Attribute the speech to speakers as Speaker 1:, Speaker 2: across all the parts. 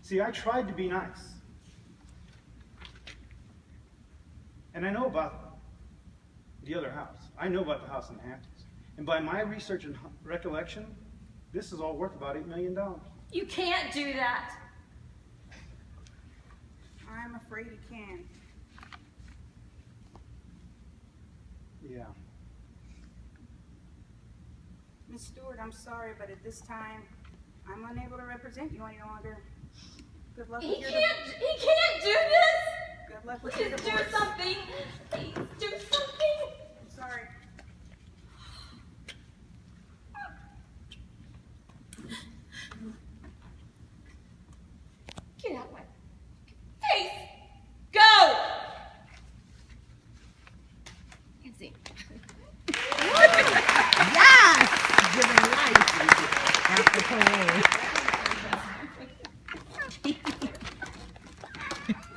Speaker 1: See, I tried to be nice. And I know about the other house. I know about the house in the Hamptons. And by my research and recollection, this is all worth about $8 million.
Speaker 2: You can't do that.
Speaker 3: I'm afraid you can.
Speaker 1: Yeah.
Speaker 3: Miss Stewart, I'm sorry, but at this time, I'm unable to represent you any longer. Good luck with your divorce.
Speaker 2: He can't do this.
Speaker 3: Good luck with your
Speaker 2: Please
Speaker 3: divorce.
Speaker 2: do something. Please do something.
Speaker 3: I'm sorry.
Speaker 2: Get out of my face. Go. Nancy.
Speaker 4: Yes! Giving life after parole.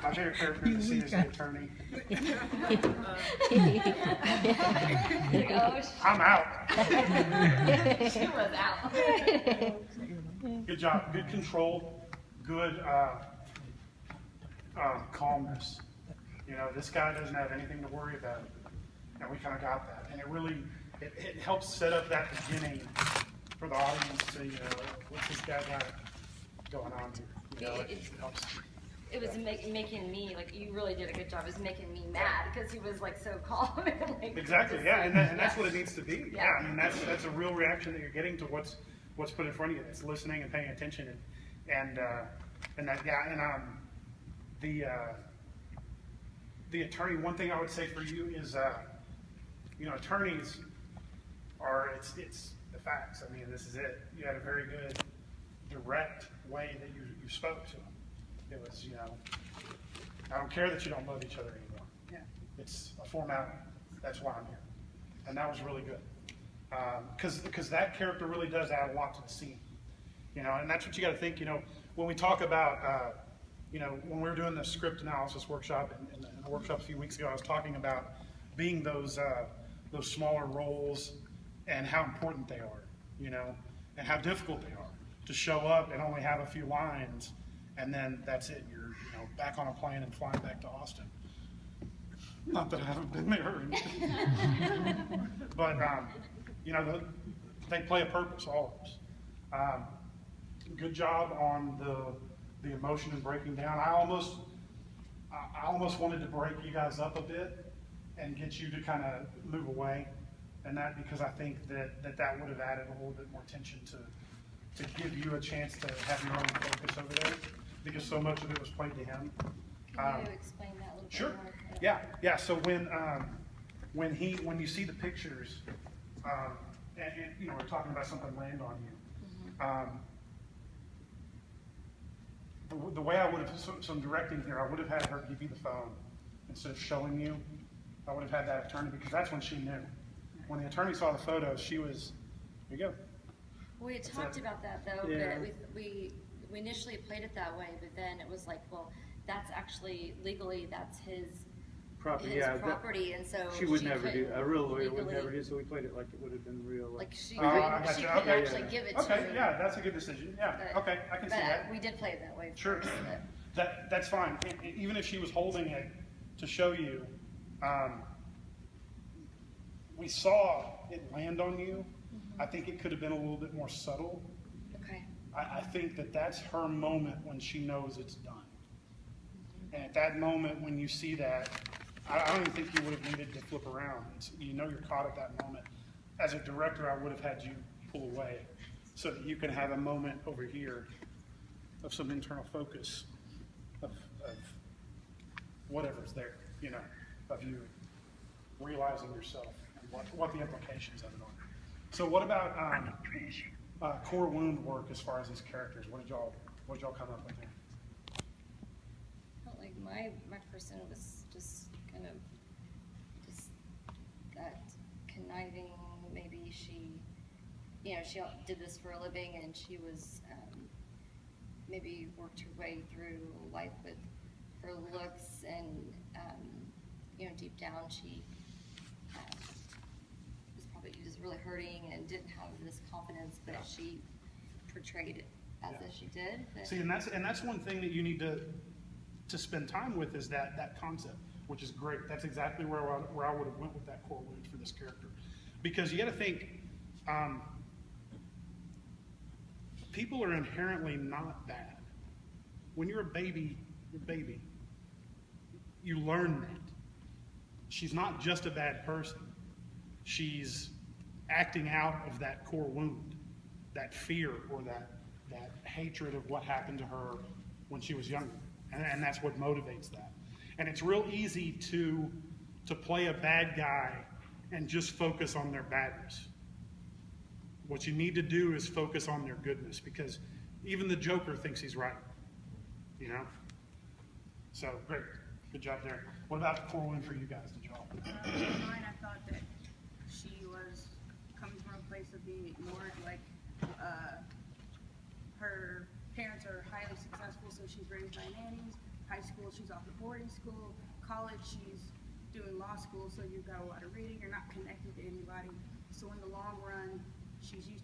Speaker 1: My favorite character in the scene is the attorney. I'm out.
Speaker 2: She was out.
Speaker 1: Good job. Good control. Good calmness. You know, this guy doesn't have anything to worry about. And we kind of got that. And it really, it helps set up that beginning for the audience to, you know, what's this guy got going on here? You know, it helps.
Speaker 2: It was making me, like, you really did a good job. It was making me mad because he was, like, so calm. And, like,
Speaker 1: Exactly, yeah, and that's what it needs to be.
Speaker 2: Yeah.
Speaker 1: Yeah, I mean, that's a real reaction that you're getting to what's put in front of you. It's listening and paying attention, and the attorney. One thing I would say for you is, you know, attorneys are it's the facts. I mean, this is it. You had a very good, direct way that you spoke to them. It was, you know, I don't care that you don't love each other anymore.
Speaker 3: Yeah.
Speaker 1: It's a formality. That's why I'm here. And that was really good. Because that character really does add a lot to the scene. You know, and that's what you got to think, you know, when we talk about, you know, when we were doing the script analysis workshop in a workshop a few weeks ago, I was talking about being those smaller roles and how important they are, you know, and how difficult they are to show up and only have a few lines. And then that's it. You're, you know, back on a plane and flying back to Austin. Not that I haven't been there. But, you know, they play a purpose, all of us. Good job on the emotion and breaking down. I almost wanted to break you guys up a bit and get you to kind of move away. And that because I think that would have added a little bit more tension to give you a chance to have your own focus over there, because so much of it was played to him.
Speaker 2: Can you explain that a little
Speaker 1: Sure.
Speaker 2: bit more?
Speaker 1: Yeah. So when you see the pictures, and you know, we're talking about something land on you. The way I would have, so I'm directing here, I would have had her give you the phone instead of showing you. I would have had that attorney, because that's when she knew. When the attorney saw the photos, she was, here you go.
Speaker 2: We had talked about that though,
Speaker 1: Yeah.
Speaker 2: but we initially played it that way, but then it was like, well, that's actually legally that's his
Speaker 1: Property,
Speaker 2: property, and so
Speaker 1: she would never do.
Speaker 2: couldn't
Speaker 1: A real lawyer would
Speaker 2: legally-
Speaker 1: never do. So we played it like it would have been real.
Speaker 2: Like she
Speaker 1: Oh, I
Speaker 2: couldn't,
Speaker 1: gotcha.
Speaker 2: she couldn't
Speaker 1: Okay,
Speaker 2: actually
Speaker 1: yeah.
Speaker 2: give it to
Speaker 1: Okay,
Speaker 2: me.
Speaker 1: yeah, that's a good decision. Yeah,
Speaker 2: But-
Speaker 1: okay, I can see
Speaker 2: But
Speaker 1: that.
Speaker 2: we did play it that way.
Speaker 1: Sure.
Speaker 2: First, but-
Speaker 1: That's fine. Even if she was holding it to show you, we saw it land on you. I think it could have been a little bit more subtle.
Speaker 2: Okay.
Speaker 1: I think that's her moment when she knows it's done. And at that moment, when you see that, I don't even think you would have needed to flip around. You know you're caught at that moment. As a director, I would have had you pull away so that you can have a moment over here of some internal focus of whatever's there, you know, of you realizing yourself and what the implications of it are. So what about core wound work as far as these characters? What did y'all come up with there?
Speaker 2: Felt like my person was just kind of just that conniving. Maybe she, you know, she did this for a living, and she was maybe worked her way through life with her looks, and you know, deep down she was probably just really hurting and didn't have this confidence, but she portrayed as she did. But
Speaker 1: See, and that's one thing that you need to spend time with is that concept, which is great. That's exactly where I would have went with that core wound for this character, because you got to think, people are inherently not bad. When you're a baby, you learn that. She's not just a bad person. She's acting out of that core wound, that fear or that hatred of what happened to her when she was younger. And that's what motivates that. And it's real easy to play a bad guy and just focus on their badness. What you need to do is focus on their goodness, because even the Joker thinks he's right, you know? So, great. Good job there. What about the core wound for you guys? Did y'all?
Speaker 3: Mine, I thought that she was coming from a place of being ignored, like her parents are highly successful, so she's raised by nannies. High school, she's off to boarding school. College, she's doing law school, so you've got a lot of reading. You're not connected to anybody. So in the long run, she's used to